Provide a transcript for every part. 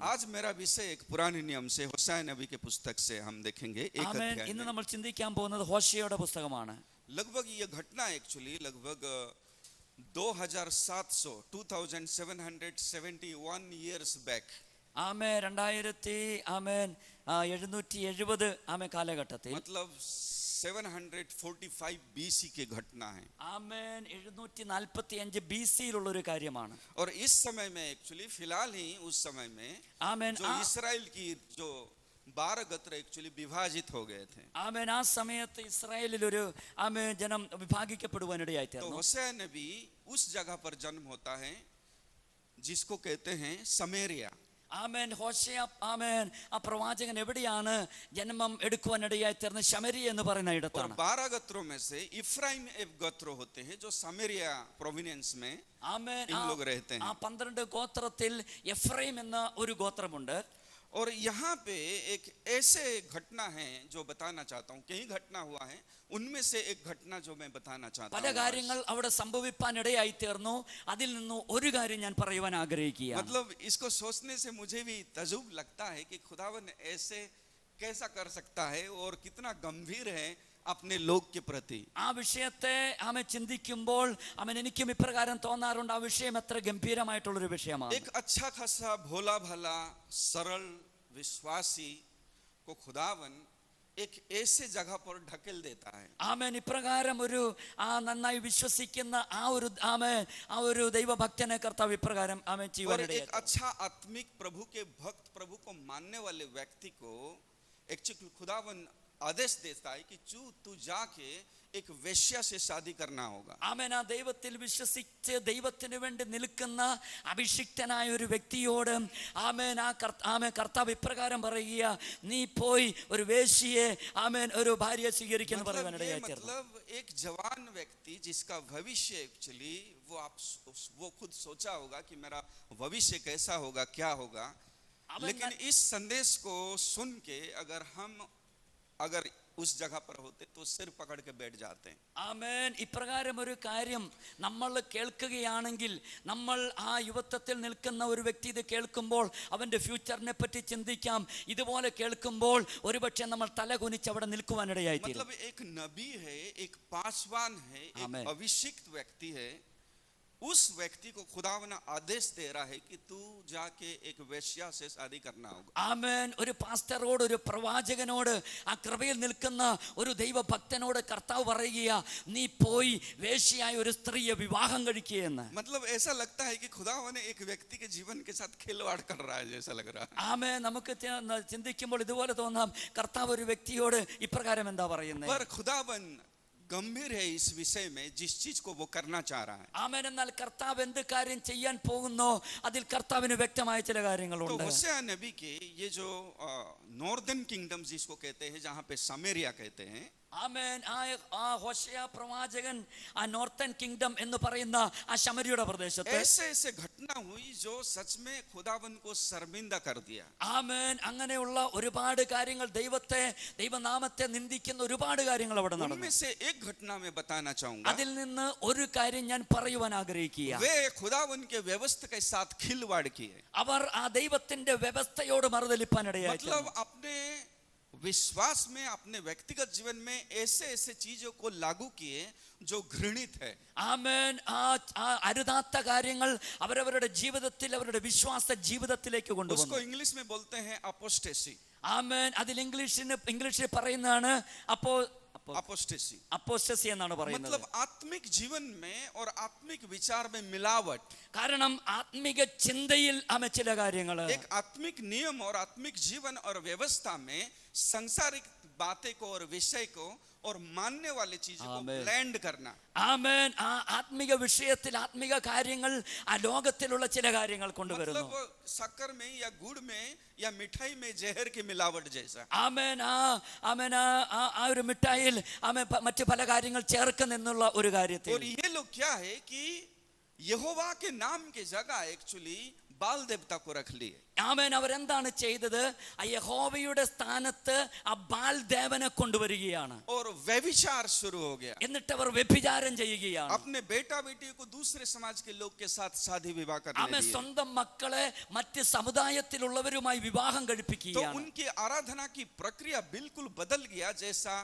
आज मेरा विषय एक पुराने नियम से होशाया नबी के पुस्तक से हम देखेंगे एक अध्याय ഇന്ന് में। നമ്മൾ ചിന്തിക്കാൻ പോകുന്നത് ഹോശേയയുടെ പുസ്തകമാണ്. लगभग ये घटना एक्चुअली लगभग 2771 years back. ആമേൻ 2770 കാലഘട്ടത്തിൽ, मतलब 745 BC की घटना है. ആമേൻ 745 BC-യിലുള്ള ഒരു കാര്യമാണ്. और इस समय में एक्चुअली फिलहाल ही उस समय में ആമേൻ जो इस्राएल की जो 12 गोत्र एक्चुअली विभाजित हो गए थे. ആമേൻ ആ സമയത്ത് ഇസ്രായേലിൽ ഒരു ആമേൻ ജനം വിഭാഗിക്കപ്പെടുവാനിടയായി तो തീർന്നു. होशेया नबी उस जगह पर जन्म होता है जिसको कहते हैं समरिया. ആമേൻ ഹോശേയ ആമേൻ ആ പ്രവാചകൻ എവിടെയാണ് ജന്മം എടുക്കുവാനിടയായി തീർന്നത്? ശമരിയ എന്ന് പറയുന്ന और ഇടത്താണ്. 12 गोत्रों में से इफ्राइम एक गोत्र होते हैं जो समरिया प्रोविनेंस में ആമേൻ इन लोग रहते ആ हैं. 12 ഗോത്രത്തിൽ എഫ്രൈം എന്ന ഒരു ഗോത്രമുണ്ട്. और यहाँ पे एक ऐसे घटना है जो बताना चाहता हूँ. कई घटना हुआ है, उनमें से एक घटना जो मैं बताना चाहता പല हूँ. കാര്യങ്ങൾ അവിടെ സംഭവിപ്പാനിടയായി തീർന്നു. അതിൽ നിന്ന് ഒരു കാര്യം ഞാൻ പറയുവാൻ ആഗ്രഹിക്കുകയാണ്. मतलब इसको सोचने से मुझे भी तजुब लगता है कि खुदावन ऐसे कैसा कर सकता है और कितना गंभीर है अपने लोग के प्रति. ആ വിഷയത്തെ ആമെ ചിന്തിക്കുമ്പോൾ അവൻ എനിക്കും ഇപ്രകാരം തോന്നാറുണ്ട്. ആ വിഷയം എത്ര ഗംഭീരമായിട്ടുള്ളൊരു വിഷയമാണ്. एक अच्छा खासा भोला भला सरल विश्वासी को खुदावन एक ऐसे जगह पर ढकेल देता है. ആമേൻ ഇപ്രകാരം ഒരു നന്നായി വിശ്വസിക്കുന്ന ആ ഒരു ദൈവഭക്തനെ കർത്താവ് ഇപ്രകാരം ആമേൻ और ചെയ്യുവാനിടയായി. एक अच्छा आत्मिक प्रभु के भक्त प्रभु को मानने वाले व्यक्ति को एक्चुअली खुदावन आदेश देता है कि तू जाके एक वेश्या से शादी करना होगा. ആമേൻ ആ ദൈവത്തിൽ വിശ്വസിച്ച് ദൈവത്തിന് വേണ്ടി നിൽക്കുന്ന അഭിഷിക്തനായ ഒരു വ്യക്തിയോട് ആമേൻ കർത്താവ് ഇപ്രകാരം പറയുക, നീ പോയി ഒരു വേശ്യയെ ആമേൻ ഒരു ഭാര്യയെ സ്വീകരിക്കുന്നു പറയുവാനിടയായി തീർന്നു. मतलब एक जवान व्यक्ति जिसका भविष्य एक्चुअली वो खुद सोचा होगा कि मेरा भविष्य कैसा होगा क्या होगा. लेकिन इस संदेश को सुन के अगर उस जगह पर होते तो सिर पकड़ के बैठ जाते हैं. ആമേൻ ഇപ്രകാരം ഒരു കാര്യം നമ്മൾ കേൾക്കുകയാണെങ്കിൽ, നമ്മൾ ആ യുവത്വത്തിൽ നിൽക്കുന്ന ഒരു വ്യക്തി ഇത് കേൾക്കുമ്പോൾ അവന്റെ ഫ്യൂച്ചറിനെ പറ്റി ചിന്തിക്കാം. ഇതുപോലെ കേൾക്കുമ്പോൾ ഒരുപക്ഷെ നമ്മൾ തല കുനിച്ച് അവിടെ നിൽക്കുവാനിടയായി തീരും. मतलब एक नबी है, एक पासवान है, एक अभिषिक्त व्यक्ति है. उस व्यक्ति को खुदावन आदेश दे रहा है कि तू जाके एक वेश्या से शादी करना होगा. ആമേൻ ഒരു പാസ്റ്ററോട്, ഒരു പ്രവാചകനോട്, ആ കൃപയിൽ നിൽക്കുന്ന ഒരു ദൈവഭക്തനോട് കർത്താവ് പറയുക, നീ പോയി വേശ്യയായ ഒരു സ്ത്രീയെ വിവാഹം കഴിക്കുകയെന്ന്. मतलब ऐसा लगता है कि खुदावन एक व्यक्ति के जीवन के साथ खिलवाड़ कर रहा है जैसा लग रहा है. ആമേൻ നമുക്ക് ചിന്തിക്കുമ്പോൾ ഇതുപോലെ തോന്നാം, കർത്താവ് ഒരു വ്യക്തിയോട് ഇപ്രകാരം എന്താ പറയുന്നത്? पर खुदावन गंभीर है इस विषय में जिस चीज को वो करना चाह रहा है. ആമേൻ എന്നാൽ കർത്താവ് എന്ത് കാര്യം ചെയ്യാൻ പോകുന്നോ അതിൽ കർത്താവിന് വ്യക്തമായ ചില तो കാര്യങ്ങളുണ്ട്. होशेया नबी के ये जो नॉर्दर्न किंगडम जिसको कहते हैं, जहाँ पे समरिया कहते हैं, ആമേൻ ആ ഹോശേയ പ്രവാചകൻ ആ നോർത്തേൺ കിങ്ഡം എന്ന് പറയുന്ന ആ ശമരിയുടെ പ്രദേശത്ത് ऐसे घटना हुई जो सच में खुदावन को शर्मिंदा कर दिया. ആമേൻ അങ്ങനെയുള്ള ഒരുപാട് കാര്യങ്ങൾ, ദൈവനാമത്തെ നിന്ദിക്കുന്ന ഒരുപാട് കാര്യങ്ങൾ അവിടെ നടന്നു. उनमें से एक घटना में बताना चाहूंगा. അതിൽ നിന്ന് ഒരു കാര്യം ഞാൻ പറയുവാൻ ആഗ്രഹിക്കുക. वे खुदावन के व्यवस्था के साथ खिलवाड़ किए. അവർ ആ ദൈവത്തിന്റെ വ്യവസ്ഥയോട് മറുതലിപ്പാനിടയായി. मतलब अपने विश्वास में, अपने व्यक्तिगत जीवन में ऐसे चीजों को लागू किए जो घृणित है. ആമേൻ ആ അരുതാത്ത കാര്യങ്ങൾ അവരവരുടെ ജീവിതത്തിൽ, അവരുടെ വിശ്വാസ ജീവിതത്തിലേക്ക് കൊണ്ടുവന്നു. उसको इंग्लिश में बोलते हैं अपोस्टेसी. ആമേൻ അതിൽ ഇംഗ്ലീഷിൽ പറയുന്നതാണ് അപ്പോസ്റ്റസി എന്നാണ് പറയുന്നത്. मतलब आत्मिक जीवन में और आत्मिक विचार में मिलावट. കാരണം ആത്മിക ചിന്തയിൽ ചില കാര്യങ്ങൾ, एक आत्मिक नियम और आत्मिक जीवन और व्यवस्था में सांसारिक बातें को और विषय को और मानने वाले चीजों को ब्लेंड करना. ആമേൻ ആ ആത്മിക വിഷയത്തിൽ ആത്മിക കാര്യങ്ങൾ ആ ലോകത്തിലുള്ള ചില കാര്യങ്ങൾ കൊണ്ടുവരുന്നു. मतलब शक्कर में या गुड़ में या मिठाई में जहर की मिलावट जैसा. ആമേൻ ആ ഒരു മിഠായിൽ മറ്റു പല കാര്യങ്ങൾ ചേർക്കുന്നുള്ള ഒരു കാര്യത്തിൽ. और ये लोग क्या है कि यहोवा के नाम की जगह एक्चुअली बाल देवता को रख लिए। ആമേൻ. അവരെന്താണ് ചെയ്തത്? ആ യഹോവയുടെ സ്ഥാനത്ത് ആ ബാൽ ദേവനെ കൊണ്ടുവരികയാണ്. और व्यभिचार शुरू हो गया। എന്നിട്ട് അവർ വ്യഭിചാരം ചെയ്യുകയാണ്. अपने बेटा बेटी को दूसरे समाज के लोग के साथ शादी विवाह करने ആമേൻ. दिए। സ്വന്തം മക്കളെ മറ്റ് സമുദായത്തിലുള്ളവരുമായി വിവാഹം तो കഴിപ്പിക്കുകയാണ്. उनकी आराधना की प्रक्रिया बिल्कुल बदल गया, जैसा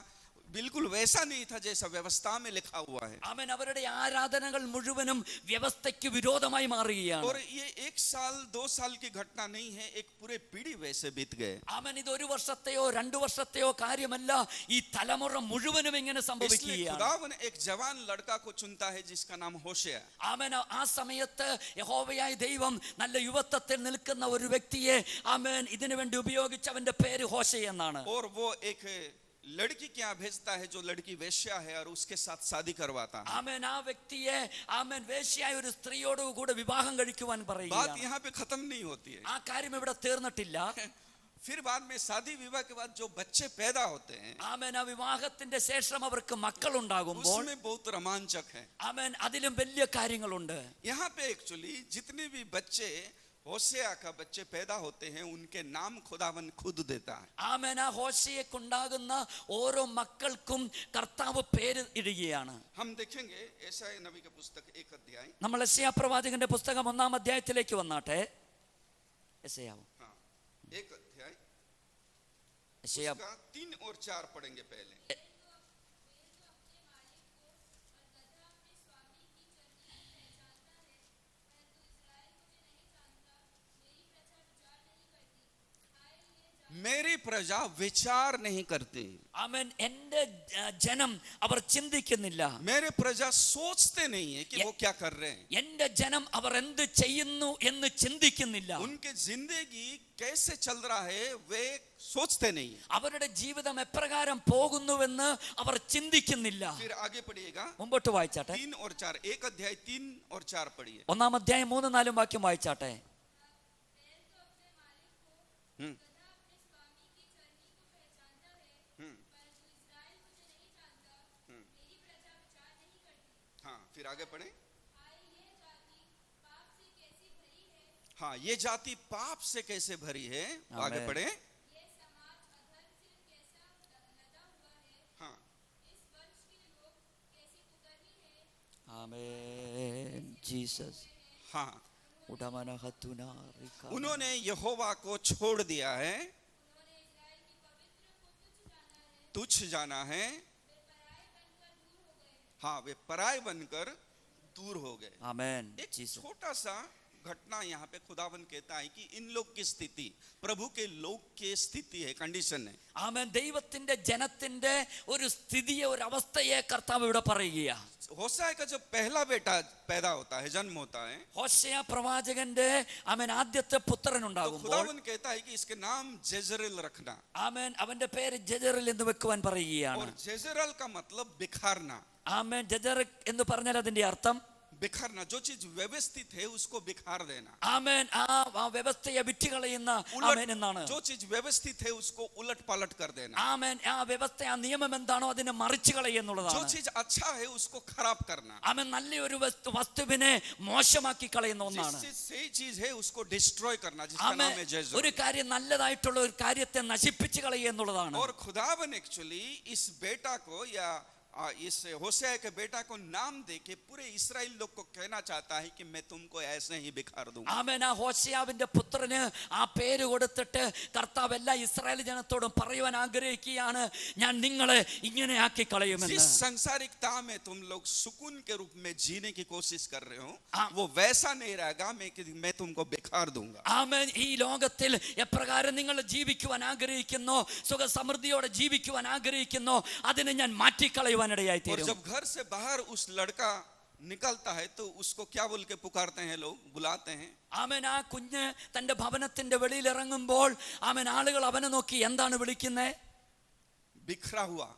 बिल्कुल वैसा नहीं था जैसा व्यवस्था में लिखा हुआ है। ആമേൻ. അവരുടെ ആരാധനകൾ മുഴുവനും വ്യവസ്ഥയ്ക്ക് വിരോധമായി മാറുകയാണ്. और ये 1 साल 2 साल की घटना नहीं है, एक पूरे पीढ़ी वैसे बीत गए। ആമേൻ. ഇത് ഒരു വർഷത്തെയോ 2 വർഷത്തെയോ കാര്യമല്ല, ഈ തലമുറ മുഴുവനും ഇങ്ങനെ इसलिए സംഭവിക്കുകയാണ്. खुदावन एक जवान लड़का को चुनता है जिसका नाम होशे। ആമേൻ. ആ സമയത്ത് യഹോവയായ ദൈവം നല്ല യുവത്വത്തിൽ നിൽക്കുന്ന ഒരു വ്യക്തിയെ ആമേൻ ഇതിനു വേണ്ടി ഉപയോഗിച്ച് അവന്റെ പേര് ഹോശേ എന്നാണ്. और वो एक लड़की क्या भेजता है जो लड़की वेश्या है और उसके साथ शादी करवाता है। ആമേൻ. ആ വ്യക്തിയെ ആമേൻ വേശ്യായ ഒരു സ്ത്രീയോട് കൂടെ വിവാഹം കഴിക്കുവാൻ बात പറയുകയാണ്. यहाँ पे खत्म नहीं होती है। ആ കാര്യം ഇവിടെ തീർന്നിട്ടില്ല. फिर बाद में शादी विवाह के बाद जो बच्चे पैदा होते हैं ആമേൻ. ആ വിവാഹത്തിന്റെ ശേഷം അവർക്ക് മക്കൾ ഉണ്ടാകുമ്പോൾ उसमें बहुत रोमांचक है। ആമേൻ അതിലും വലിയ കാര്യങ്ങളുണ്ട്. यहाँ पे एक्चुअली जितने भी बच्चे होशेया का बच्चे पैदा होते हैं उनके नाम खुदावन खुद देता है। ആമേൻ. ആ ഹോശേയക്കുണ്ടാകുന്ന ഓരോ മക്കൾക്കും കർത്താവ് പേര് ഇടുകയാണ്. हम देखेंगे यशायाह नबी के पुस्तक 1 अध्याय। നമ്മൾ യെശയ്യാ പ്രവാചകന്റെ പുസ്തകം 1-ാം അധ്യായത്തിലേക്ക് വന്നാട്ടെ. യെശയ്യാവ് हाँ 1 अध्याय യെശയ്യാ उसका 3 और 4 पढ़ेंगे पहले। मेरी प्रजा विचार नहीं करती। ആമേൻ. എന്റെ ജനം അവർ ചിന്തിക്കുന്നില്ല. मेरे प्रजा सोचते नहीं है कि वो क्या कर रहे हैं। എന്റെ ജനം അവർ എന്ത് ചെയ്യുന്നു എന്ന് ചിന്തിക്കുന്നില്ല. उनके जिंदगी कैसे चल रहा है वे सोचते नहीं। അവരുടെ ജീവിതം എപ്രകാരം പോകുന്നുവെന്ന് അവർ ചിന്തിക്കുന്നില്ല. फिर आगे पढ़िएगा മുമ്പോട്ട് വായിച്ചാട്ടെ. 3 और 4 1 अध्याय 3 और 4 पढ़िए। 1-ാം അധ്യായം 3-4 വാക്യം വായിച്ചാട്ടെ. हाँ फिर आगे पढ़े। हाँ ये जाति पाप से कैसे भरी है। आगे आमेन। पढ़े। हाँ ആമേൻ. ജീസസ്. हाँ ഉടമന ഹത്തുന റിക. उन्होंने यहोवा को छोड़ दिया है, तुच्छ जाना है। हाँ वे पराय बनकर दूर हो गए। ആമേൻ. एक ജീസസ്. छोटा सा घटना यहाँ पे खुदावन कहता है कि इन लोग की स्थिति प्रभु के लोग की स्थिति है, कंडीशन है। ആമേൻ. ദൈവത്തിന്റെ ജനത്തിന്റെ ഒരു സ്ഥിതിയെ ഒരു അവസ്ഥയെ കർത്താവ് ഇവിടെ പറയുകയാണ്. होशे का जब पहला बेटा पैदा होता है, जन्म होता है, ഹോശേയ പ്രവാചകന്റെ ആമേൻ ആദ്യത്തെ പുത്രൻ तो ഉണ്ടാകുമ്പോൾ खुदावन कहता है कि इसके नाम जेजरेल रखना। ആമേൻ അവന്റെ പേര് ജെജറിൽ എന്ന് വെക്കുവാൻ പറയുകയാണ്. और जेजरेल का मतलब बिखारना। ആമേൻ. ജെജർ എന്ന് പറഞ്ഞാൽ അതിന്റെ അർത്ഥം बिखरना, जो चीज व्यवस्थित है उसको बिखार देना। ആമേൻ. ആ വ്യവസ്ഥയെ വിറ്റുകളയുന്ന ആമേൻ എന്നാണ്. जो चीज व्यवस्थित है उसको उलट पलट कर देना। ആമേൻ. ആ വ്യവസ്ഥ ആ നിയമം എന്താണോ അതിനെ മറിച്ചു കളയുക जो എന്നുള്ളതാണ്. चीज अच्छा है उसको खराब करना। ആമേൻ. നല്ലൊരു വസ്തുവിനെ മോശമാക്കി കളയുന്ന ഒന്നാണ്. जिस चीज सही चीज है उसको डिस्ट्रॉय करना, जिसका ആമേൻ. नाम है जेजरेल। ഒരു കാര്യം നല്ലതായിട്ടുള്ള ഒരു കാര്യത്തെ നശിപ്പിച്ചു കളയുക എന്നുള്ളതാണ്. और खुदावन एक्चुअली इस बेटा को या इस होशे के बेटा को नाम दे के पूरे इस्राएल लोग को कहना चाहता है कि मैं तुमको ऐसे ही बिखार दूंगा। ആമേൻ. ആ ഹോശേയാവിന്റെ പുത്രന് ആ പേര് കൊടുത്തിട്ട് കർത്താവ് എല്ലാ ഇസ്രായേൽ ജനത്തോടും പറയുവാൻ ആഗ്രഹിക്കുകയാണ്, ഞാൻ നിങ്ങളെ ഇങ്ങനെ ആക്കി കളയുമെന്ന്. जिस सांसारिकता में तुम लोग सुकून के रूप में जीने की कोशिश कर रहे हो वो वैसा नहीं रहेगा, मैं तुमको बिखार दूंगा। ആമേൻ. ഈ ലോകത്തിൽ എപ്രകാരം നിങ്ങൾ ജീവിക്കുവാൻ ആഗ്രഹിക്കുന്നോ, സുഖ സമൃദ്ധിയോടെ ജീവിക്കുവാൻ ആഗ്രഹിക്കുന്നോ, അതിനെ ഞാൻ മാറ്റിക്കളയുവാനിടയായി और തീരും. जब घर से बाहर उस लड़का निकलता है तो उसको क्या बोल के पुकारते हैं लोग, बुलाते हैं। ആമേൻ. ആ കുഞ്ഞ് തന്റെ ഭവനത്തിന്റെ വെളിയിൽ ഇറങ്ങുമ്പോൾ ആമേൻ ആളുകൾ അവനെ നോക്കി എന്താണ് വിളിക്കുന്നത്? बिखरा हुआ।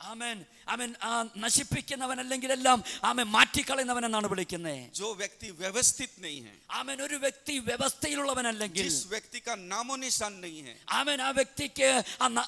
ആമേൻ. ആമേൻ. ആ നശിപ്പിക്കുന്നവൻ അല്ലെങ്കിൽ എല്ലാം ആമേൻ മാറ്റിക്കളയുന്നവൻ എന്നാണ് വിളിക്കുന്നത്. जो व्यक्ति व्यवस्थित नहीं है, ആമേൻ. ഒരു വ്യക്തി വ്യവസ്ഥയിലുള്ളവനല്ലെങ്കിൽ, जिस व्यक्ति का नामो निशान नहीं है, ആമേൻ, ആ വ്യക്തിക്ക്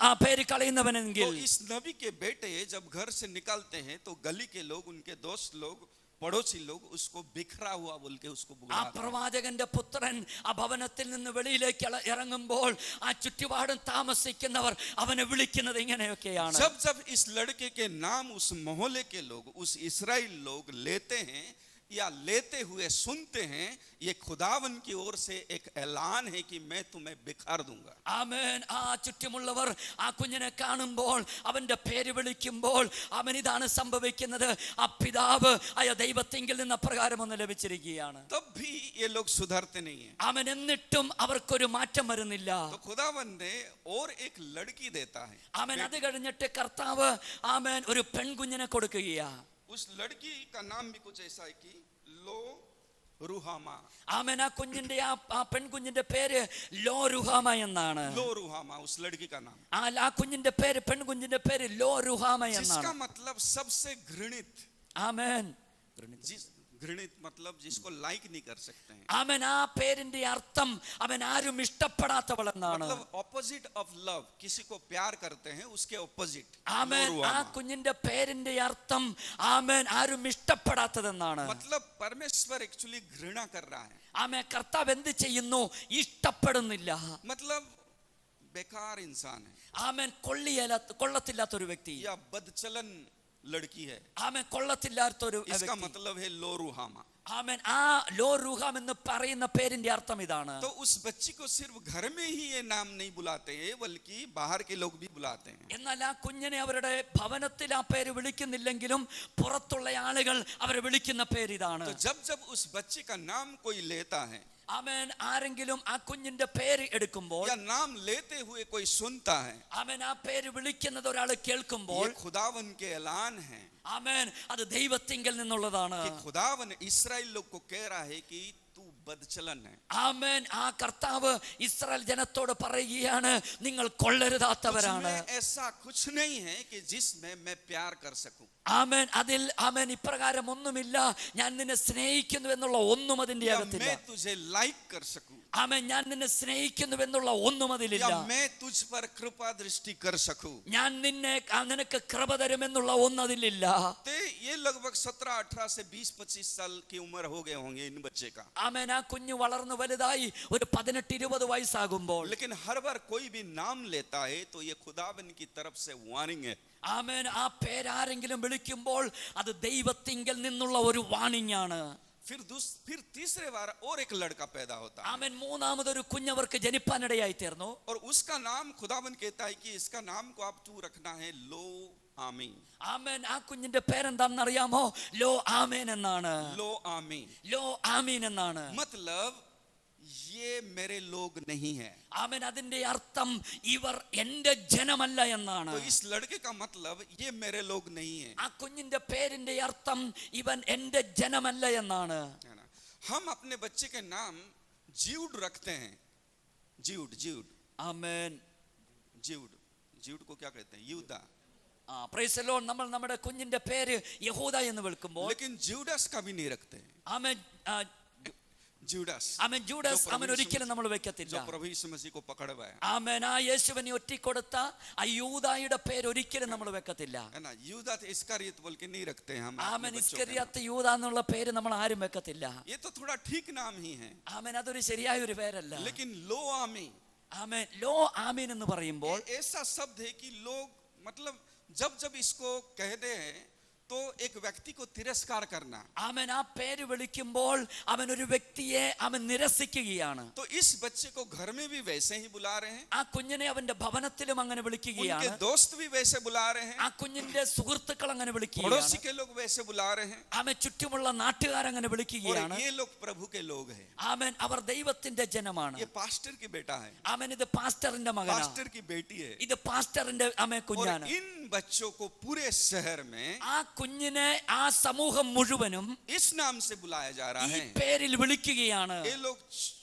ആ പേര് കളയുന്നവനെങ്കിൽ, तो इस नबी के बेटे जब घर से निकलते हैं तो गली के लोग, उनके दोस्त लोग पड़ोसी लोग उसको बिखरा हुआ बोल के उसको ആ बुलाते हैं। പ്രവാചകന്റെ പുത്രൻ ആ ഭവനത്തിൽ നിന്ന് വെളിയിലേക്ക് ഇറങ്ങുമ്പോൾ ആ ചുറ്റുപാടും താമസിക്കുന്നവർ അവനെ വിളിക്കുന്നത് ഇങ്ങനെയൊക്കെയാണ്. जब जब इस लड़के के नाम उस मोहल्ले के लोग, उस इस्राएल लोग लेते हैं या लेते हुए सुनते हैं, ये खुदावन की ओर से एक ऐलान है कि मैं तुम्हें बिखार दूंगा. ആമേൻ. ആ ചുറ്റുമുള്ളവർ ആ കുഞ്ഞിനെ കാണുമ്പോൾ അവന്റെ പേര് വിളിക്കുമ്പോൾ അവൻ ഇതാണ് സംഭവിക്കുന്നത്. ആ പിതാവ് ആയ ദൈവത്തിങ്കിൽ നിന്ന് അപ്രകാരം ഒന്ന് ലഭിച്ചിരിക്കുകയാണ്. तब भी ये लोग सुधरते नहीं है. അവൻ എന്നിട്ടും അവർക്കൊരു മാറ്റം വരുന്നില്ല. तो खुदावन ने और एक लड़की देता है. അവൻ അത് കഴിഞ്ഞിട്ട് കർത്താവ് ആമേൻ ഒരു പെൺകുഞ്ഞിനെ കൊടുക്കുകയാ. उस लड़की का नाम भी कुछ ऐसा है कि लो रुहामा. ആമേൻ. ആ കുഞ്ഞിന്റെ ആ പെൺകുഞ്ഞിന്റെ പേര് ലോ റുഹാമ എന്നാണ്. लो रुहामा उस लड़की का नाम, ആ കുഞ്ഞിന്റെ പേര്, പെൺകുഞ്ഞിന്റെ പേര് ലോ റുഹാമ जिसका എന്നാണ്. मतलब सबसे घृणित. ആമേൻ. घृणित मतलब जिसको लाइक नहीं कर सकते हैं. അവൻ ആ പേരിന്റെ അർത്ഥം അവൻ ആരും ഇഷ്ടപ്പെടാത്തവൾ എന്നാണ്. मतलब ऑपोजिट ऑफ लव, किसी को प्यार करते हैं उसके ऑपोजिट. ആമേൻ. ആ കുഞ്ഞിന്റെ പേരിന്റെ അർത്ഥം ആമേൻ ആരും ഇഷ്ടപ്പെടാത്തതെന്നാണ്. मतलब परमेश्वर एक्चुअली घृणा कर रहा है. ആമേൻ. കർത്താവ് എന്ത് ചെയ്യുന്നു? ഇഷ്ടപ്പെടുന്നില്ല. मतलब बेकार इंसान है ആമേൻ. കൊള്ളത്തില്ലാത്തൊരു വ്യക്തി, या बदचलन लड़की है. ആമേൻ. കൊള്ളത്തില്ലാത്തൊരു इसका വ്യക്തി. मतलब है लो रुहामा. ആമേൻ. ആ ലോ റുഹാം എന്ന് പറയുന്ന പേരിന്റെ അർത്ഥം ഇതാണ്. तो उस बच्ची को सिर्फ घर में ही ये नाम नहीं बुलाते हैं, बल्कि बाहर के लोग भी बुलाते हैं. എന്നാൽ ആ കുഞ്ഞിനെ അവരുടെ ഭവനത്തിൽ ആ പേര് വിളിക്കുന്നില്ലെങ്കിലും പുറത്തുള്ള ആളുകൾ അവരെ വിളിക്കുന്ന പേര് ഇതാണ്. तो जब जब उस बच्चे का नाम कोई लेता है ആമേൻ. ആരെങ്കിലും ആ കുഞ്ഞിന്റെ പേര് എടുക്കുമ്പോൾ, या नाम लेते हुए कोई सुनता है, ആമേൻ, ആ പേര് വിളിക്കുന്നത് ഒരാൾ കേൾക്കുമ്പോൾ, ये खुदावन के ऐलान है ആമേൻ, അത് ദൈവത്തിങ്കൽ നിന്നുള്ളതാണ്. कि खुदावन इस्राएल लोग को कह रहा है कि तू बदचलन है. ആമേൻ. ആ കർത്താവ് ഇസ്രായേൽ ജനത്തോട് പറയുകയാണ്, നിങ്ങൾ കൊള്ളരുതാത്തവരാണ്. तुझमें ऐसा कुछ नहीं है कि जिसमें मैं प्यार कर सकूं. ആമേൻ. അതിൽ ആമേൻ ഇപ്രകാരം ഒന്നുമില്ല, ഞാൻ നിന്നെ സ്നേഹിക്കുന്നു എന്നുള്ള ഒന്നും അതിന്റെ या അകത്തില്ല. मैं तुझे लाइक कर सकूं, ആമേൻ. ഞാൻ നിന്നെ സ്നേഹിക്കുന്നു എന്നുള്ള ഒന്നും അതിലില്ല. या मैं तुझ पर कृपा दृष्टि कर सकूं. ഞാൻ നിനക്ക് കൃപ തരുമെന്നുള്ള ഒന്നതിലില്ല. ये लगभग 17-18 से 20-25 साल की उम्र हो गए होंगे इन बच्चे का. ആമേൻ. ആ കുഞ്ഞ് വളർന്നു വലുതായി ഒരു 18-20 വയസ്സാകുമ്പോൾ, लेकिन हर बार कोई भी नाम लेता है तो ये खुदावन की तरफ से वार्निंग है. ആമേൻ, ആ പേരാരെങ്കിലും വിളിക്കുമ്പോൾ അത് ദൈവത്തിങ്കൽ നിന്നുള്ള ഒരു വാണിംഗ് ആണ്. फिर तीसरे बार और एक लड़का पैदा होता है ആമേൻ. മൂന്നാമതൊരു കുഞ്ഞവർക്ക് ജനിപ്പാനിടയായി തീർന്നു. और उसका नाम खुदावन कहता है कि इसका नाम को आप तू रखना है लो आमीन. ആമേൻ. ആ കുഞ്ഞിന്റെ പേരെന്താണെന്ന് അറിയാമോ? ലോ ആമേൻ എന്നാണ്. लो आमीन ലോ ആമീൻ എന്നാണ്. मतलब ये मेरे लोग नहीं है. ആമേൻ. അതിന്റെ അർത്ഥം ഇവർ എന്റെ ജനമല്ല എന്നാണ്. तो इस लड़के का मतलब ये मेरे लोग नहीं है. ആ കുഞ്ഞിന്റെ പേരിന്റെ അർത്ഥം ഇവൻ എന്റെ ജനമല്ല എന്നാണ്. है ना? हम अपने बच्चे के नाम जीउड रखते हैं. जीउड जीउड ആമേൻ. जीउड जीउड को क्या कहते हैं? यूदा. Praise the Lord. നമ്മൾ നമ്മുടെ കുഞ്ഞിന്റെ പേര് യഹൂദ എന്ന് വിളിക്കുമ്പോൾ, लेकिन जूडास का भी नहीं रखते हैं. ആമേൻ, जूडास ആമേൻ, ജൂഡാസ് അവൻ ഒരിക്കലും നമ്മൾ വെക്കത്തില്ല. जो प्रभु यीशु मसीह को पकड़वाया, ആമേൻ. ആ യേശുവിനെ ഒറ്റിക്കൊടുത്ത ആ യൂദായുടെ പേര് ഒരിക്കലും നമ്മൾ വെക്കത്തില്ല. है ना? यूदा इस्करियत बोल के नहीं रखते हैं हम अपने ആമേൻ. बच्चों के ഇസ്കറിയാത്ത് യൂദ എന്നുള്ള പേര് നമ്മൾ ആരും വെക്കത്തില്ല. नाम. ये तो थोड़ा ठीक नाम ही है, ആമേൻ. അതൊരു ശരിയായ ഒരു പേരല്ല. लेकिन लो आमीन ആമേൻ. ലോ ആമീൻ എന്ന് പറയുമ്പോൾ, ऐसा शब्द है कि लोग मतलब जब जब इसको कहते हैं तो एक व्यक्ति को तिरस्कार करना. ആമേൻ. ആ പേര് വിളിക്കുമ്പോൾ അവൻ ഒരു വ്യക്തിയെ അവൻ നിരസിക്കുകയാണ്. तो इस बच्चे को घर में भी वैसे ही बुला रहे हैं, ആ കുഞ്ഞിനെ അവന്റെ ഭവനത്തിലും അങ്ങനെ उनके വിളിക്കുകയാണ്. दोस्त भी वैसे बुला रहे हैं, ആ കുഞ്ഞിന്റെ സുഹൃത്തുക്കൾ അങ്ങനെ पड़ोसी വിളിക്കുകയാണ്. के लोग वैसे बुला रहे हैं, ആമേൻ. ചുറ്റുമുള്ള നാട്ടുകാരങ്ങനെ और വിളിക്കുകയാണ്. ये लोग प्रभु के लोग हैं. ആമേൻ. അവർ ദൈവത്തിന്റെ ജനമാണ്. ये पास्टर की बेटा है, ആമേൻ. ഇത് പാസ്റ്ററിന്റെ മകനാണ്. पास्टर की बेटी है. ഇത് പാസ്റ്ററിന്റെ ആമേൻ और കുഞ്ഞാണ്. इन बच्चों को पूरे शहर में ആ കുഞ്ഞിനെ ആ സമൂഹം മുഴുവനും इस नाम से बुलाया जा रहा ഈ है. പേരിൽ വിളിക്കുകയാണ്. ये लोग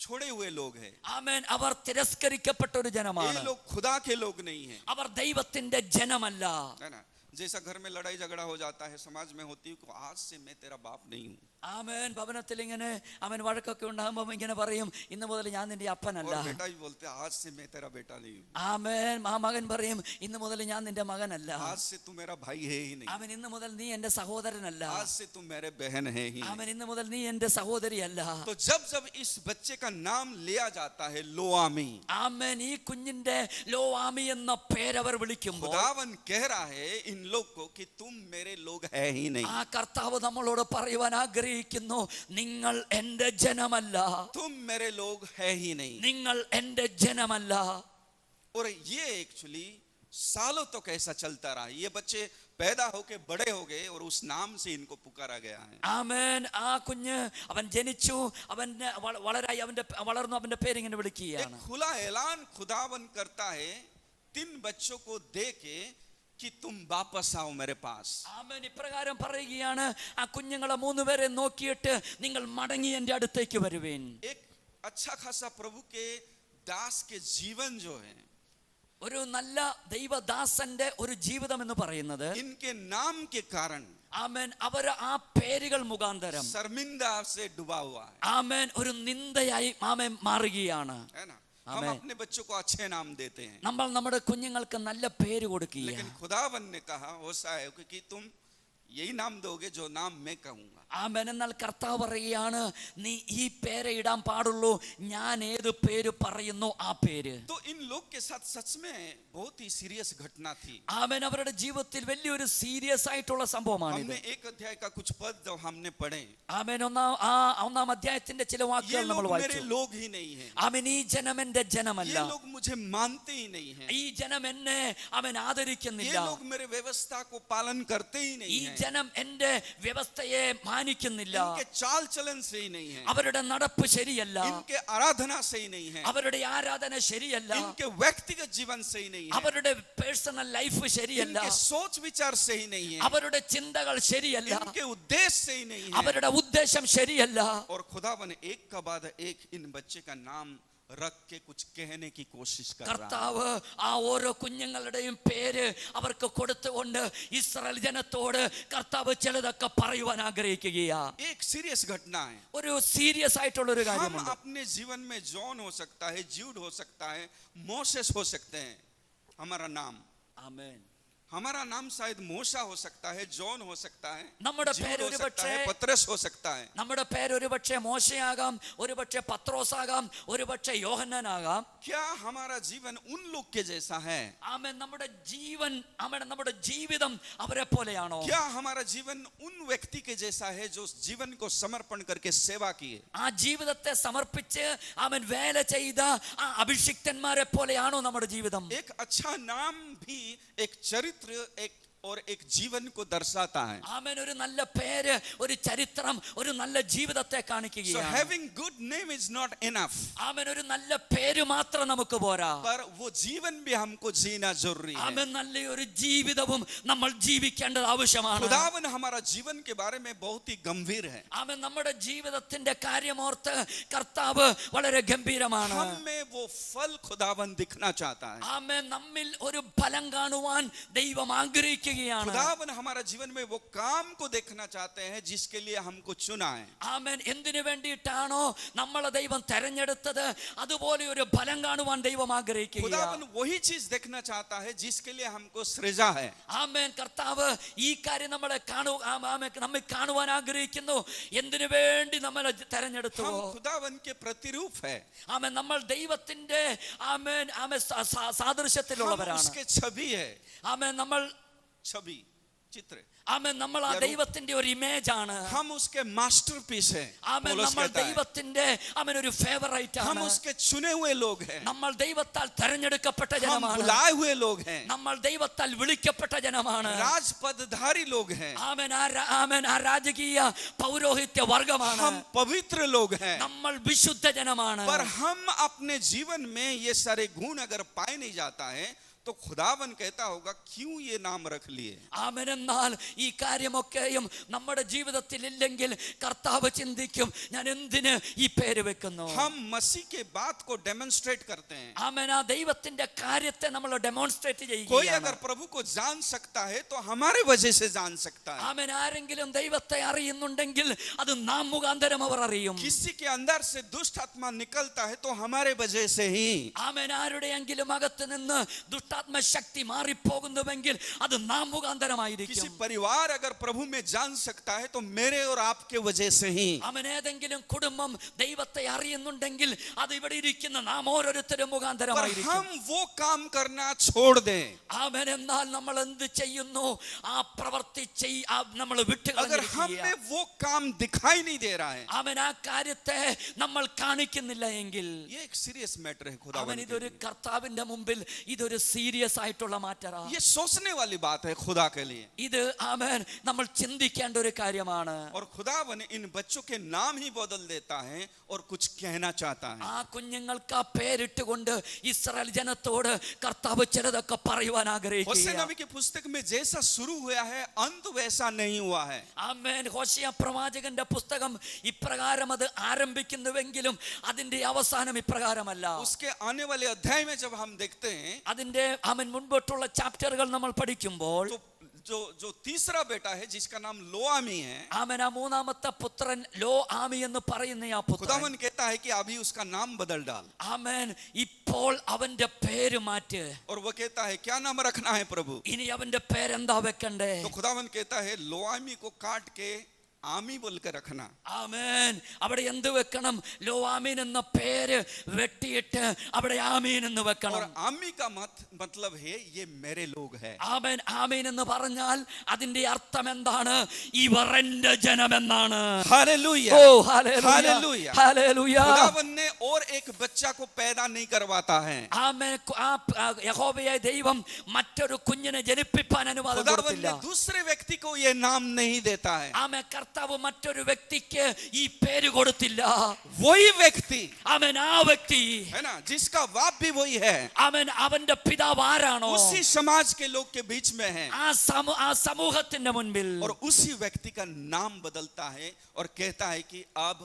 छोड़े हुए लोग हैं, ആമേൻ. അവർ തിരസ്കരിക്കപ്പെട്ട ഒരു ये ജനമാണ്. लोग खुदा के लोग नहीं हैं, അവർ ദൈവത്തിന്റെ ജനമല്ല. है ना? जैसा घर में लड़ाई झगड़ा हो जाता है, समाज में होती है, आज से मैं तेरा बाप नहीं हूँ. ആമേൻ. ഭവനത്തിൽ ഇങ്ങനെ അവൻ വഴക്കൊക്കെ ഉണ്ടാകുമ്പോൾ ഇങ്ങനെ പറയും, ഇന്ന് മുതൽ ഞാൻ നിന്റെ അപ്പനല്ല. और बेटा भी बोलते हैं, आज से मैं तेरा बेटा नहीं हूँ, ആമേൻ. ആ മകൻ പറയും, ഇന്ന് മുതൽ ഞാൻ നിന്റെ മകനല്ല. आज से तू मेरा भाई है ही नहीं, അവൻ ഇന്ന് മുതൽ നീ എന്റെ സഹോദരനല്ല. आज से तू मेरे बहन है ही नहीं। അവൻ ഇന്ന് മുതൽ നീ എന്റെ സഹോദരിയല്ല. तो जब जब इस बच्चे का नाम लिया जाता है लोआमी, ആമേൻ. ഈ കുഞ്ഞിന്റെ ലോആമി എന്ന പേരവർ വിളിക്കുമ്പോൾ खुदावन कह रहा है इन लोग को कि तुम मेरे लोग है ही नहीं, ആ കർത്താവ് നമ്മളോട് പറയുവാൻ ആഗ്രഹിക്കുന്നു, നിങ്ങൾ എന്റെ ജനമല്ല, तुम मेरे लोग है ही नहीं। നിങ്ങൾ എന്റെ ജനമല്ല. और ये एक्चुअली सालों तक ऐसा चलता रहा। ये बच्चे पैदा होके बड़े हो गए और उस नाम से इनको पुकारा गया है। ആമേൻ. ആ കുഞ്ഞ് അവൻ ജനിച്ചു, അവൻ വളരായി, അവന്റെ വളർന്നു, അവന്റെ പേരിങ്ങനെ एक വിളിക്കുകയാണ്. खुला ऐलान खुदावन करता है 3 बच्चों को दे के कि तुम वापस आओ मेरे पास। ആമേൻ. ഇപ്രകാരം പറയുകയാണ്, ആ കുഞ്ഞുങ്ങളെ 3 പേരെ നോക്കിയിട്ട് നിങ്ങൾ മടങ്ങി എന്റെ അടുത്തേക്ക് വരുവേൻ. एक अच्छा खासा प्रभु के दास के जीवन जो है, ഒരു നല്ല ദൈവദാസന്റെ ഒരു ജീവിതം എന്ന് പറയുന്നത്, इनके नाम के कारण ആമേൻ, അവർ ആ പേരുകൾ മുഖാന്തരം शर्मिंदा से डूबा हुआ है, ആമേൻ ഒരു നിന്ദയായി ആമേൻ മാറുകയാണ്. है ना। हम आमेन। अपने बच्चों को अच्छे नाम देते हैं, നമ്മൾ നമ്മുടെ കുഞ്ഞുങ്ങൾക്ക് നല്ല പേര് കൊടുക്കുക. लेकिन खुदावन ने कहा होसा है कि तुम यही नाम दोगे जो नाम मैं कहूंगा। ആമേൻ. എന്നാൽ കർത്താവ് പറയുകയാണ്, നീ ഈ പേര് ഇടാൻ പാടുള്ളൂ, ഞാൻ ഏത് പേര് പറയുന്നു ആ പേര്. तो इन लोग के साथ सच में बहुत ही सीरियस घटना थी। ആമേൻ. അവരുടെ ജീവിതത്തിൽ വലിയൊരു സീരിയസ് ആയിട്ടുള്ള സംഭവമാണിത്. हमने एक अध्याय का कुछ पद जब हमने पढ़े, ആമേൻ. ഒന്നാം അധ്യായത്തിന്റെ ചില ये വാക്കുകൾ നമ്മൾ लोग मेरे വായിച്ചു. लोग ही नहीं है, ആമേൻ. ഈ ജനം എന്റെ ജനമല്ല, ये लोग मुझे मानते ही नहीं है, ഈ ജനം എന്നെ അവൻ ये ആദരിക്കുന്നില്ല, लोग मेरे व्यवस्था को पालन करते ही ഈ नहीं है, ജനം എന്റെ വ്യവസ്ഥയെ മാനിക്കുന്നില്ല, इनके चाल चलन से ही नहीं है, അവരുടെ നടപ്പ് ശരിയല്ല, इनके आराधना से ही नहीं है, അവരുടെ ആരാധന ശരിയല്ല, इनके व्यक्तिगत जीवन से ही नहीं है, അവരുടെ പേഴ്സണൽ ലൈഫ് ശരിയല്ല, इनके सोच विचार से ही नहीं है, അവരുടെ ചിന്തകൾ ശരിയല്ല, इनके उद्देश्य से ही नहीं है। അവരുടെ ഉദ്ദേശം ശരിയല്ല. और खुदावन एक का बाद एक इन बच्चे का नाम रख के कुछ कहने की कोशिश कर रहा है। കർത്താവ് ആ ഓരോ കുഞ്ഞുങ്ങളുടെയും പേര് അവർക്ക് കൊടുത്തുകൊണ്ട് ഇസ്രായേൽ ജനത്തോട് കർത്താവ് ചിലതൊക്കെ പറയുവാൻ ആഗ്രഹിക്കുകയാ. एक सीरियस घटना है। ഒരു സീരിയസ് ആയിട്ടുള്ള ഒരു हम കാര്യമുണ്ട്. अपने जीवन में जॉन हो सकता है, ज्यूड हो सकता है, मोसेस हो सकते हैं, हमारा नाम, ആമേൻ. हमारा नाम शायद मूसा हो सकता है, जॉन हो सकता है, നമ്മുടെ ज्यूड പേര് हो ഒരു सकता है, പക്ഷേ पतरस हो सकता है। നമ്മുടെ പേര് ഒരു പക്ഷേ മോശയാകാം, ഒരു പക്ഷേ പത്രോസാകാം, ഒരു പക്ഷേ യോഹന്നാനാകാം. क्या हमारा जीवन उन लोग के जैसा है? ആമേൻ. നമ്മുടെ ജീവൻ, ആമേൻ, നമ്മുടെ ജീവിതം അവരെ പോലെയാണോ? क्या हमारा जीवन उन व्यक्ति के जैसा है जो जीवन को समर्पण करके सेवा किए? ആ ജീവിതത്തെ സമർപ്പിച്ച് അവൻ വേല ചെയ്ത ആ അഭിഷിക്തന്മാരെ പോലെയാണോ നമ്മുടെ ജീവിതം? एक अच्छा नाम भी एक चरित्र एक और एक जीवन को दर्शाता है। ആമേൻ. ഒരു നല്ല പേര്, ഒരു ചരിത്രം, ഒരു നല്ല ജീവിതത്തെ So കാണിക്കുകയാണ്. having good name is not enough, ആമേൻ. ഒരു നല്ല പേര് മാത്രം നമുക്ക് പോരാ. पर वो जीवन भी हमको जीना जरूरी है। ആമേൻ. നല്ലൊരു ജീവിതവും നമ്മൾ ജീവിക്കേണ്ടത് ആവശ്യമാണ്. खुदावन हमारा जीवन के बारे में बहुत ही गंभीर है। ആമേൻ. നമ്മുടെ ജീവിതത്തിന്റെ കാര്യമോർത്ത് കർത്താവ് വളരെ ഗംഭീരമാണ്. हम में वो फल खुदावन दिखना चाहता है। ആമേൻ. നമ്മിൽ ഒരു ഫലം കാണുവാൻ ദൈവം ആഗ്രഹിക്കുകയാണ്. खुदावन हमारा जीवन में वो काम को देखना चाहते हैं जिसके लिए हमको चुना है। ആമേൻ. എന്തിനു വേണ്ടിയിട്ടാണോ നമ്മളെ ദൈവം തെരഞ്ഞെടുത്തത്, അതുപോലെ ഒരു ഫലം കാണുവാൻ ദൈവം ആഗ്രഹിക്കുകയാണ്. खुदावन वही चीज देखना चाहता है जिसके लिए हमको सृजा है। ആമേൻ. കർത്താവ് ഈ കാര്യം നമ്മളെ നമ്മെ കാണുവാൻ ആഗ്രഹിക്കുന്നു. എന്തിനു വേണ്ടി നമ്മളെ തെരഞ്ഞെടുത്തു? हम खुदावन के प्रतिरूप है, ആമേൻ. നമ്മൾ ദൈവത്തിന്റെ ആമേൻ हम സാദൃശ്യത്തിലുള്ളവരാണ്. उसके छवि है, ആമേൻ. നമ്മൾ छवि चित्र, ആമേൻ. നമ്മൾ ആ ദൈവത്തിന്റെ ഒരു ഇമേജ് ആണ്. हम उसके मास्टरपीस है। ആമേൻ. पौलुस നമ്മൾ कहता है, ദൈവത്തിന്റെ ആമേൻ ഒരു ഫേവറേറ്റ് हम ആണ്. उसके चुने हुए लोग हैं, നമ്മൾ ദൈവത്താൽ തെരഞ്ഞെടുക്കപ്പെട്ട हम ജനമാണ്. बुलाए हुए लोग हैं, നമ്മൾ ദൈവത്താൽ വിളിക്കപ്പെട്ട ജനമാണ്. राजपदधारी लोग हैं, ആമേൻ. ആമേൻ. ആ രാജകീയ പൗരോഹിത്യ വർഗമാണ്. हम पवित्र लोग हैं। നമ്മൾ വിശുദ്ധ ജനമാണ്. पर हम अपने जीवन में ये सारे गुण अगर पाए नहीं जाता है तो खुदावन कहता होगा क्यों ये नाम रख लिए. ആമേൻ. എന്നാൽ ഈ കാര്യമൊക്കെയും നമ്മുടെ ജീവിതത്തിൽ ഇല്ലെങ്കിൽ കർത്താവ് ചിന്തിക്കും, ഞാൻ എന്തിന് ഈ പേര് വെക്കുന്നു. हम मसीह के बात को डेमोन्स्ट्रेट करते हैं. ആമേൻ. ആ ദൈവത്തിന്റെ കാര്യത്തെ നമ്മൾ ഡെമോൺസ്ട്രേറ്റ് कोई ചെയ്യുകയാണ്. अगर प्रभु को जान सकता है तो हमारे वजह से जान सकता है. ആമേൻ. ആരെങ്കിലും ദൈവത്തെ അറിയുന്നുണ്ടെങ്കിൽ അത് നാം മുഖാന്തരം അവർ അറിയും. किसी के अंदर से दुष्ट आत्मा निकलता है तो हमारे वजह से ही. ആമേൻ. ആരുടെയെങ്കിലും അകത്ത് നിന്ന് ദുഷ്ടാത്മ ശക്തി മാറിപ്പോകുന്നുവെങ്കിൽ അത് നാം किसी മുഖാന്തരമായിരിക്കും. परिवार अगर प्रभु में जान सकता है तो मेरे और आपके वजह से ही. അവൻ ഏതെങ്കിലും കുടുംബം ദൈവത്തെ അറിയുന്നുണ്ടെങ്കിൽ അത് ഇവിടെ ഇരിക്കുന്ന നാം ഓരോരുത്തരും पर മുഖാന്തരമായിരിക്കും. हम वो काम करना छोड़ दें. ആമേൻ. എന്നാൽ നമ്മൾ എന്ത് ചെയ്യുന്നു? ആ പ്രവൃത്തി നമ്മൾ अगर വിട്ടുകളഞ്ഞിരിക്കുകയാണ്. हमें वो काम दिखाई नहीं दे रहा है, അവൻ ആ കാര്യത്തെ നമ്മൾ കാണിക്കുന്നില്ല എങ്കിൽ ये एक सीरियस मैटर है അവൻ खुदावन के ഇതൊരു लिए. കർത്താവിന്റെ മുമ്പിൽ ഇതൊരു സീരിയസ് ആയിട്ടുള്ള മാറ്ററാ. ये सोचने वाली बात है खुदा के लिए. ഇത് ആമേൻ നമ്മൾ ചിന്തിക്കേണ്ട ഒരു കാര്യമാണ്. और खुदावन इन बच्चों के नाम ही बदल देता है और कुछ कहना चाहता है. ആ കുഞ്ഞുങ്ങൾക്ക് ആ പേരിട്ടുകൊണ്ട് ഇസ്രായേൽ ജനത്തോട് കർത്താവ് ചിലതൊക്കെ പറയുവാൻ होशे ആഗ്രഹിക്കുകയാണ്. नबी की पुस्तक में जैसा शुरू हुआ है अंत वैसा नहीं हुआ है. ആമേൻ. ഹോശേയ പ്രവാചകന്റെ പുസ്തകം ഇപ്രകാരം അത് ആരംഭിക്കുന്നുവെങ്കിലും അതിന്റെ അവസാനം ഇപ്രകാരമല്ല. उसके आने वाले अध्याय में जब हम देखते हैं അതിന്റെ അവൻ മുൻപോട്ടുള്ള ചാപ്റ്ററുകൾ നമ്മൾ പഠിക്കുമ്പോൾ तो जो तीसरा बेटा है जिसका नाम लोआमी है, ആമേൻ. ആ മൂന്നാമത്തെ പുത്രൻ ലോ ആമി എന്ന് പറയുന്ന ആ പുത്രൻ खुदावन कहता है कि अभी उसका नाम बदल डाल. ആമേൻ ഇപ്പോൾ അവന്റെ പേര് മാറ്റ്. और वो कहता है क्या नाम रखना है प्रभु. ഇനി അവന്റെ പേരെന്താ വെക്കണ്ടേ? तो खुदावन कहता है लोआमी को काट के आमी बोल के रखना. ആമേൻ. അവിടെ എന്ത് വെക്കണം? ലോ ആമീൻ എന്ന പേര് വെട്ടിയിട്ട് അവിടെ ആമീൻ എന്ന് और വെക്കണം. आमी का मतलब है ये मेरे लोग है. ആമേൻ. ആമീൻ എന്ന് പറഞ്ഞാൽ അതിന്റെ അർത്ഥം എന്താണ്? ഇവർ എന്റെ ജനമെന്നാണ്. हालेलुया. ഓ ഹല്ലേലൂയ. हालेलूया. ഹല്ലേലൂയ. खुदावन ने और एक बच्चा को पैदा नहीं करवाता है. ആമേൻ. യഹോവയായ ദൈവം മറ്റൊരു കുഞ്ഞിനെ ജനിപ്പിക്കാൻ അനുവാദം खुदावन കൊടുത്തില്ല. ने दूसरे व्यक्ति को ये नाम नहीं देता है. ആമേൻ. കർത്താവ് മറ്റൊരു വ്യക്തിക്ക് ഈ പേര് കൊടുത്തില്ല. वही व्यक्ति ആമേൻ. ആ വ്യക്തി है ना जिसका बाप भी वही है, ആമേൻ അവന്റെ പിതാവ് ആരാണോ उसी समाज के लोग के बीच में है. ആ സമൂഹത്തിന്റെ മുൻപിൽ और उसी व्यक्ति का नाम बदलता है और कहता है कि अब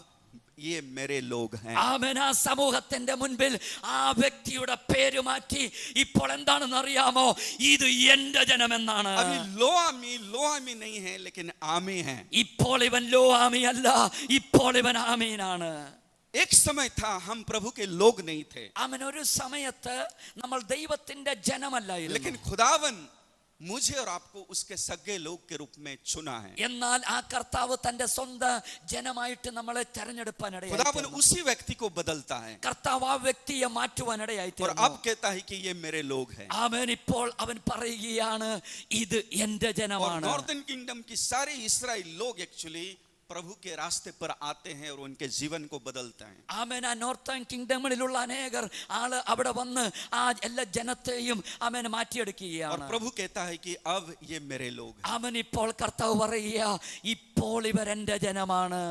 ये मेरे लोग हैं. ആമേൻ. ആ സമൂഹത്തിന്റെ മുൻപിൽ ആ വ്യക്തിയുടെ പേര് മാറ്റി ഇപ്പോൾ എന്താണെന്ന് അറിയാമോ? ഇത് എന്റെ ജനമെന്നാണ്. अभी लोआमी नहीं है लेकिन आमी है. ഇപ്പോൾ ഇവൻ ലോ ആമി അല്ല, ഇപ്പോൾ ഇവൻ ആമീനാണ്. एक समय था हम प्रभु के लोग नहीं थे, ആമേൻ. ഒരു സമയത്ത് നമ്മൾ ദൈവത്തിന്റെ ജനമല്ലായിരുന്നു. लेकिन खुदावन मुझे और आपको उसके सगे लोग के रूप में चुना है. എന്നാൽ ആ കർത്താവ് തന്റെ സ്വന്തം ജനമായിട്ട് നമ്മളെ തെരഞ്ഞെടുപ്പാനിടയായി. खुदावन उसी व्यक्ति को बदलता है കർത്താവ് ആ വ്യക്തിയെ മാറ്റുവാനിടയായി. और अब कहता है कि ये मेरे लोग हैं. ആമേൻ. ഇപ്പോൾ അവൻ പറയുകയാണ് ഇത് എന്റെ और ജനമാണ്. नॉर्दर्न किंगडम की सारे इस्राएल लोग एक्चुअली प्रभु के रास्ते पर आते हैं और उनके जीवन को बदलते हैं. ആമേൻ. ആ നോർത്തേൺ കിങ്ഡമിലുള്ള അനേകർ ആള് അവിടെ വന്ന് ആ എല്ലാ ജനത്തെയും ആമേൻ और മാറ്റിയെടുക്കുകയാണ്. प्रभु कहता है कि अब ये मेरे लोग हैं. ആമേൻ. ഇപ്പോൾ കർത്താവ് പറയുക ഇപ്പോൾ ഇവർ എന്റെ ജനമാണ്.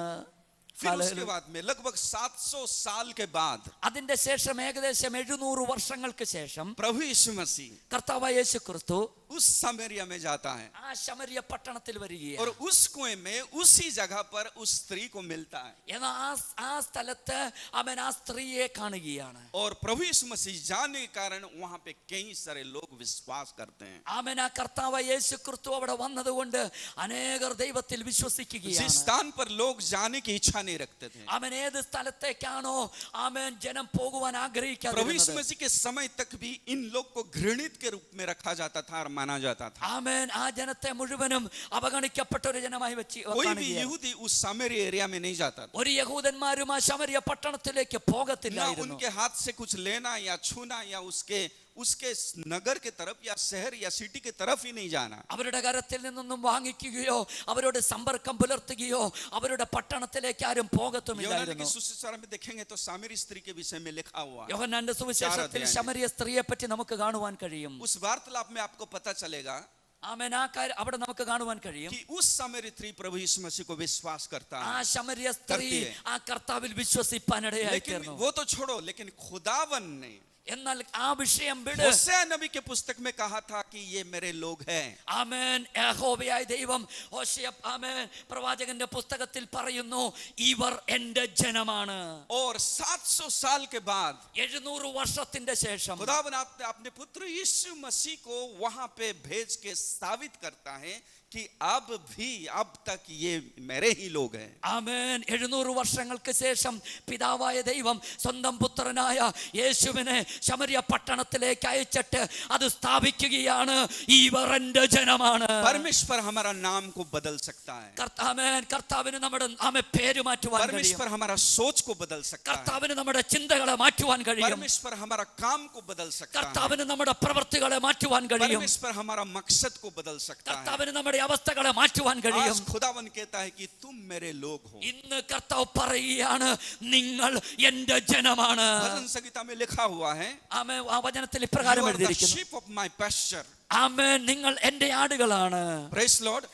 फिर उसके बाद में लगभग 700 साल के बाद അതിന്റെ ശേഷം ഏകദേശം 700 വർഷങ്ങൾക്ക് ശേഷം प्रभु यीशु मसीह കർത്താവായ യേശു ക്രിസ്തു उस सामरिया में जाता है ആ ശമരിയ പട്ടണത്തിൽ വരികയാണ്. और उस कुएं में उसी जगह पर उस स्त्री को मिलता है. എന്നാൽ ആ സ്ഥലത്ത് അവൻ ആ സ്ത്രീയെ കാണുകയാണ്. और प्रभु यीशु मसीह जाने के कारण वहां पे कई सारे लोग विश्वास करते हैं. അവൻ ആ കർത്താവായ യേശു ക്രിസ്തു അവിടെ വന്നതുകൊണ്ട് അനേകർ ദൈവത്തിൽ जिस വിശ്വസിക്കുകയാണ്. स्थान पर लोग जाने की इच्छा नहीं रखते थे, അവൻ ഏത് സ്ഥലത്തേക്കാണോ അവൻ ജനം പോകുവാൻ प्रभु यीशु ആഗ്രഹിക്കാതിരുന്നത് मसीह के समय तक भी इन लोग को घृणित के रूप में रखा जाता था और माना जाता था. ആമേൻ. ആ ജനത്തെ മുഴുവനും അവഗണിക്കപ്പെട്ട ഒരു ജനമായി വെച്ച് कोई भी കാണുകയാണ്. यहूदी उस सामरिया एरिया में नहीं जाता था. ഒരു യഹൂദന്മാരും ആ ശമരിയ പട്ടണത്തിലേക്ക് ना പോകത്തില്ലായിരുന്നു. उनके हाथ से कुछ लेना या छूना या उसके नगर के तरफ या शहर या सिटी के तरफ ही नहीं जाना. അവരുടെ കരത്തിൽ നിന്നൊന്നും വാങ്ങിക്കുകയോ അവരോട് സമ്പർക്കം പുലർത്തുകയോ അവരുടെ പട്ടണത്തിലേക്ക് ആരും यूहन्ना की പോകത്തുമില്ലായിരുന്നു. सुसमाचार में देखेंगे तो सामरी स्त्री के विषय में लिखा हुआ है. യോഹന്നാന്റെ സുവിശേഷത്തിൽ ശമരിയ സ്ത്രീയെ പറ്റി നമുക്ക് കാണുവാൻ കഴിയും. उस वार्तालाप में आपको पता चलेगा ആമേൻ. ആ കാര്യം അവിടെ നമുക്ക് കാണുവാൻ കഴിയും. कि उस सामरी स्त्री प्रभु यीशु मसीह को विश्वास करता ആ है. ശമരിയ സ്ത്രീ करती है. ആ കർത്താവിൽ വിശ്വസിപ്പാനിടയായി लेकिन തീർന്നു. वो तो छोड़ो, लेकिन खुदावन ने എന്നാൽ ആ വിഷയം വിട്. होशे नबी के पुस्तक में कहा था कि ये मेरे लोग हैं. ആമേൻ. യഹോവയായ ദൈവം ഹോശേയ ആമേൻ പ്രവാചകന്റെ പുസ്തകത്തിൽ പറയുന്നു, ഇവർ എന്റെ ജനമാണ്. और 700 साल के बाद 700 വർഷത്തിന്റെ ശേഷം खुदावन अपने पुत्र यीशु मसीह को वहां पे भेज के साबित करता है कि अब तक ये मेरे ही लोग हैं. ആമേൻ. 700 വർഷങ്ങൾക്ക് ശേഷം പിതാവായ ദൈവം സ്വന്തം പുത്രനായ യേശുവിനെ ശമരിയ പട്ടണത്തിലേക്ക് അയച്ചിട്ട് അത് സ്ഥാപിക്കുകയാണ്. ഇവർ എന്റെ ജനമാണ്. परमेश्वर हमारा नाम को बदल सकता है. കർത്താവിന് നമ്മുടെ പേര് മാറ്റുവാൻ കഴിയും. परमेश्वर हमारा सोच को बदल सकता है. കർത്താവിന് നമ്മുടെ ചിന്തകളെ മാറ്റുവാൻ കഴിയും. परमेश्वर हमारा काम को बदल सकता है. കർത്താവിന് നമ്മുടെ പ്രവൃത്തികളെ മാറ്റുവാൻ കഴിയും. परमेश्वर हमारा मकसद को बदल सकता है. കർത്താവിന് നമ്മുടെ അവസ്ഥകളെ മാറ്റുവാൻ കഴിയും. आज खुदावन कहता है कि तुम मेरे लोग हो. ഇന്ന് കർത്താവ് പറയുകയാണ്, നിങ്ങൾ എന്റെ ജനമാണ്. भजन संहिता में लिखा हुआ है, ആമേൻ. ആ വചനത്തിൽ ഇപ്രകാരം You are the എഴുതിയിരിക്കുന്നു, sheep of my pasture. ആമേൻ, നിങ്ങൾ എന്റെ ആടുകളാണ്. Praise Lord.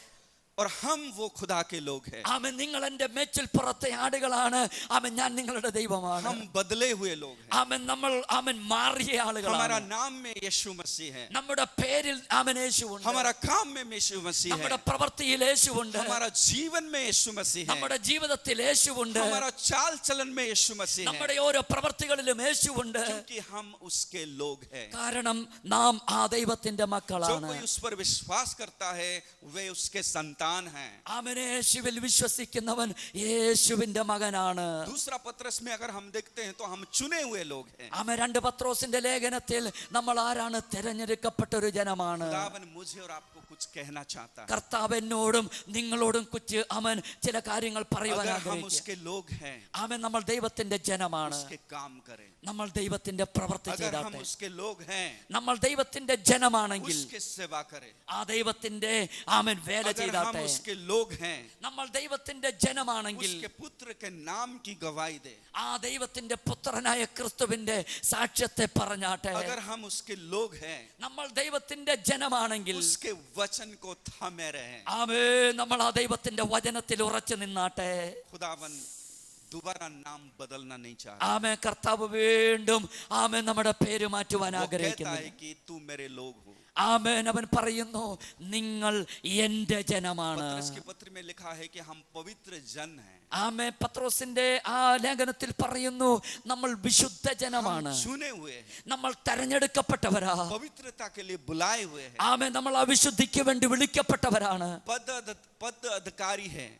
और हम वो खुदा के लोग हैं. ആമേൻ. നിങ്ങൾ എന്റെ മേച്ചിൽപ്പുറത്തെ ആടുകളാണ്. ആമേൻ. ഞാൻ നിങ്ങളുടെ ദൈവമാണ്. हम बदले हुए लोग हैं. ആമേൻ. നമ്മൾ ആമേൻ മാറിയ हमारा ആളുകളാണ്. नाम में यीशु मसीह है. നമ്മുടെ പേരിൽ ആമേൻ യേശുവുണ്ട്. हमारा काम में यीशु मसीह है. നമ്മുടെ പ്രവൃത്തിയിൽ യേശുവുണ്ട്. हमारा जीवन में यीशु मसीह है. നമ്മുടെ ജീവിതത്തിൽ യേശുവുണ്ട്. हमारा चाल चलन में यीशु मसीह है. നമ്മുടെ ഓരോ പ്രവൃത്തികളിലും യേശുവുണ്ട്. क्योंकि हम उसके लोग हैं. കാരണം നാം ആ ദൈവത്തിന്റെ जो മക്കളാണ്. कोई उस पर विश्वास करता है वे उसके संतान हैं. ആമേൻ. യേശുവിൽ വിശ്വസിക്കുന്നവൻ യേശുവിന്റെ മകനാണ്. दूसरा पत्रस में अगर हम देखते हैं तो हम चुने हुए लोग हैं. ആമേൻ. 2 പത്രോസിന്റെ ലേഖനത്തിൽ നമ്മൾ ആരാണ്? തിരഞ്ഞെടുക്കപ്പെട്ട ഒരു ജനമാണ്. खुदावन मुझे और आपको कुछ कहना चाहता है. കർത്താവ് എന്നോടും നിങ്ങളോടും കുറിച്ച് അവൻ ചില കാര്യങ്ങൾ പറയുവാൻ अगर हम ആഗ്രഹിക്കുന്നു. उसके लोग हैं, ആമേൻ. നമ്മൾ ദൈവത്തിന്റെ ജനമാണ്. उसके काम करें. നമ്മൾ ദൈവത്തിന്റെ പ്രവൃത്തി अगर हम ചെയ്താട്ടെ. उसके लोग हैं, നമ്മൾ ദൈവത്തിന്റെ ജനമാണെങ്കിൽ उसके सेवा करें. ആ ദൈവത്തിന്റെ ആമേൻ വേല अगर हम ചെയ്താട്ടെ. उसके लोग हैं, നമ്മൾ ദൈവത്തിന്റെ ജനമാണെങ്കിൽ उसके पुत्र के नाम की गवाही दे. ആ ദൈവത്തിന്റെ പുത്രനായ ക്രിസ്തുവിന്റെ സാക്ഷ്യത്തെ പറഞ്ഞാട്ടെ. अगर हम उसके लोग हैं, നമ്മൾ ദൈവത്തിന്റെ ജനമാണെങ്കിൽ उसके वचन को थामे रहे. ആമേൻ. നമ്മൾ ആ ദൈവത്തിന്റെ വചനത്തിൽ ഉറച്ചു നിന്നാട്ടെ. खुदावन दोबारा नाम बदलना नहीं चाहता. ആമേൻ. കർത്താവ് വീണ്ടും ആമേൻ നമ്മുടെ പേര് മാറ്റുവാൻ वो कहता ആഗ്രഹിക്കുന്നു. है कि तू मेरे लोग हो. ആമേൻ. അവൻ പറയുന്നു, നിങ്ങൾ എന്റെ ജനമാണ്. पत्रस के पत्र में लिखा है कि हम पवित्र जन हैं. ആമേൻ. പത്രോസിന്റെ ആ ലേഖനത്തിൽ പറയുന്നു, നമ്മൾ വിശുദ്ധ ജനമാണ്. हम चुने हुए हैं. നമ്മൾ തെരഞ്ഞെടുക്കപ്പെട്ടവരാ. पवित्रता के लिए बुलाए हुए हैं. ആമേൻ. നമ്മൾ അവിശുദ്ധിക്ക് വേണ്ടി വിളിക്കപ്പെട്ടവരാണ്. पद अधिकारी हैं.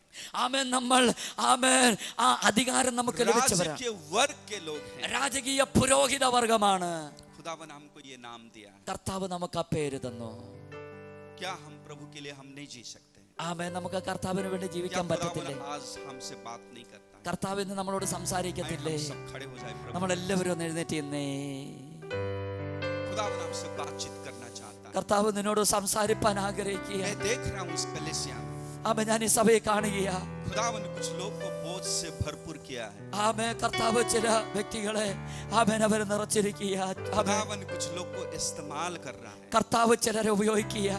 ആമേൻ. നമ്മൾ ആമേൻ ആ അധികാരം നമുക്ക് ലഭിച്ചവരാണ്. राजकीय वर्ग के लोग हैं. രാജകീയ പുരോഹിത വർഗമാണ്. खुदावन हमको ये नाम दिया है. കർത്താവ് നമുക്ക് ആ പേര് തന്നു. क्या हम प्रभु के लिए हम नहीं जी सकते? ആമേൻ. നമുക്ക് കർത്താവിന് വേണ്ടി क्या ജീവിക്കാൻ പറ്റത്തില്ലേ? खुदावन आज हमसे बात नहीं करता? കർത്താവ് ഇന്ന് നമ്മളോട് आइए സംസാരിക്കത്തില്ലേ? हम सब खड़े हो जाए. प्रभु നമ്മളെല്ലാവരും ഒന്ന് എഴുന്നേറ്റ് ഇന്നേ. खुदावन हमसे बातचीत करना चाहता है. കർത്താവ് നിന്നോട് സംസാരിപ്പാൻ ആഗ്രഹിക്കുക. मैं देख रहा हूँ इस कलीसिया में. ആമേൻ. ഞാൻ ഈ സഭയെ കാണുകയാ. खुदावन कुछ लोग को बोझ से भरपूर किया है. ആമേൻ. കർത്താവ് ചില വ്യക്തികളെ ആമേൻ അവരെ നിറച്ചിരിക്കുക. ആമേൻ. खुदावन कुछ लोग को इस्तेमाल कर रहा है. കർത്താവ് ചിലരെ ഉപയോഗിക്കുക.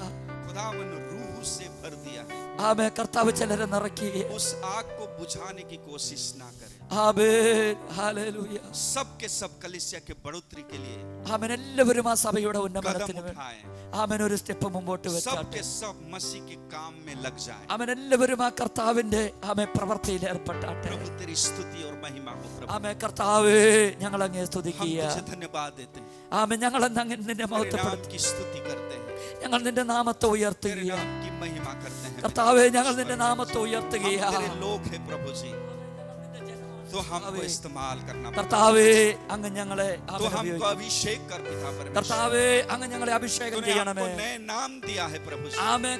खुदावन रूह से भर दिया है. ആമേൻ. കർത്താവ് ചിലരെ നിറയ്ക്കുക. उस आग को बुझाने की कोशिश ना करें. ആമേൻ. ഹല്ലേലൂയ. सबके सब कलीसिया के बढ़ोतरी के लिए ആമേൻ. എല്ലാവരും ആ സഭയുടെ कदम ഉന്നമനത്തിന് വേണ്ടി उठाएं. ആമേൻ ഒരു സ്റ്റെപ്പ് മുമ്പോട്ട് വെച്ചാട്ടെ. सबके सब मसीह के काम में लग जाएं. ആമേൻ. എല്ലാവരും ആ കർത്താവിന്റെ ആമേൻ പ്രവൃത്തിയിൽ ഏർപ്പെട്ടാട്ടെ. प्रभु तेरी स्तुति और महिमा हो. प्रभु ആമേൻ. കർത്താവേ, ഞങ്ങൾ അങ്ങേ हम സ്തുതിക്കുക. तुझे धन्यवाद देते हैं. ആമേൻ. ഞങ്ങൾ നിന്നെ तेरे नाम മഹത്വപ്പെടുത്തും. की स्तुति करते हैं. ഞങ്ങൾ നിന്റെ നാമത്തെ तेरे ഉയർത്തുക. नाम की महिमा करते हैं. കർത്താവേ, ഞങ്ങൾ നിന്റെ നാമത്തെ हम ഉയർത്തുക. तेरे लोग हैं प्रभु जी. तो हमको इस्तेमाल करना पड़ता കർത്താവേ, അങ്ങ് ഞങ്ങളെ है. तो ആമേൻ हमको ഉപയോഗിക്കണം. अभिषेक कर पिता परमेश्वर. കർത്താവേ, അങ്ങ് ഞങ്ങളെ അഭിഷേകം तूने ചെയ്യണമേ. हमको नए नाम दिया है प्रभु जी. ആമേൻ.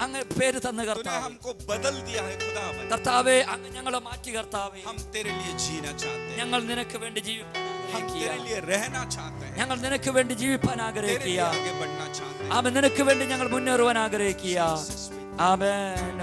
അങ്ങ് പേര് തന്ന तूने കർത്താവേ. हमको बदल दिया है खुदावन. കർത്താവേ, അങ്ങ് ഞങ്ങളെ മാറ്റി കർത്താവേ. हम तेरे लिए जीना चाहते हैं. ഞങ്ങൾ നിനക്ക് വേണ്ടി ജീവിക്കാൻ हम ആഗ്രഹിക്കുക. तेरे लिए रहना चाहते हैं. ഞങ്ങൾ നിനക്ക് വേണ്ടി ജീവിക്കാൻ तेरे ആഗ്രഹിക്കുക. लिए आगे बढ़ना चाहते हैं. ആമേൻ. നിനക്ക് വേണ്ടി ഞങ്ങൾ മുന്നേറുവാൻ ആഗ്രഹിക്കുക. ആമേൻ.